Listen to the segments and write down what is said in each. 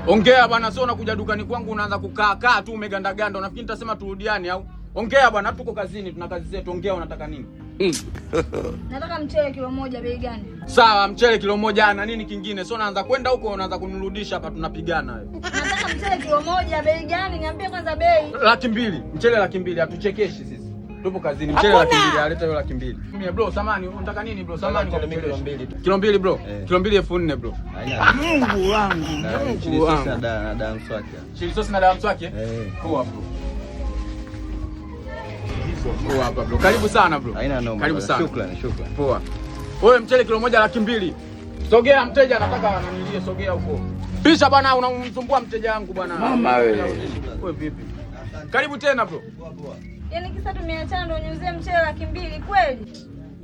Ongea bwana, sio unakuja dukani kwangu unaanza kukaa tu umegandaganda. Unafikiri nitasema turudiane au? Ongea bwana, tuko kazini, tuna kazi zetu. Ongea, unataka nini? Nataka mchele kilo moja, bei gani? Sawa, mchele kilo moja na nini kingine? Sio unaanza kwenda huko unaanza kunirudisha hapa, tunapigana wewe. Nataka mchele kilo moja, bei gani? Niambie kwanza bei. 200,000. Mchele 200,000, hatuchekeshi sisi. Tupo kazini. Mchele 200,000, aleta hiyo 200,000. Mimi bro, samani, unataka nini bro? Samani kwa kilo 2. Kilo 2 bro. Kilo 2 4,000 bro. Mungu wangu. Mungu wangu. Na dawa mswaki. Chili sauce na dawa mswaki? Poa bro. Poa hapa bro. Karibu sana bro. Haina noma. Karibu sana. Shukrani. Poa. Wewe mchele kilo moja 200,000. Sogea mteja anataka ananilie, sogea huko. Pisha bwana, unamsumbua mteja wangu bwana. Mama wewe. Wewe vipi? Karibu tena bro. Yaani kisa tumeachana ndio uniuzie mchele 200,000 kweli?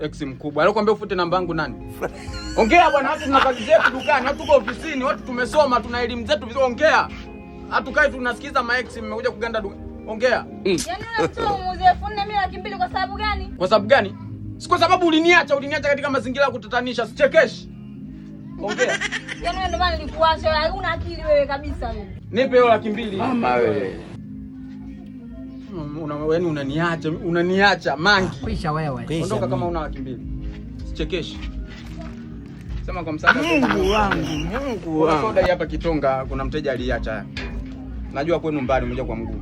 Ex mkubwa. Alikwambia ufute namba yangu nani? Ongea bwana, watu tuna kazi zetu dukani, watu tuko ofisini, watu tumesoma, tuna elimu zetu vizuri. Ongea. Hatukai tunasikiza ma ex mmekuja kuganda dukani. Ongea. Yaani unatoa umuuzie 4,000 mimi 200,000 kwa sababu gani? Kwa sababu gani? Si kwa sababu uliniacha katika mazingira ya kutatanisha. Sichekeshi. Ongea. Yaani wewe ndio maana nilikuacha, huna akili wewe kabisa wewe. Nipe hiyo 200,000. Mama wewe. Yaani unaniacha mangi. Kwisha wewe. Ondoka kama una 200,000. Sichekeshi. Sema kwa msaada. Mungu wangu. Soda hapa Kitonga kuna mteja aliacha. Najua kwenu mbali, mmoja kwa mguu.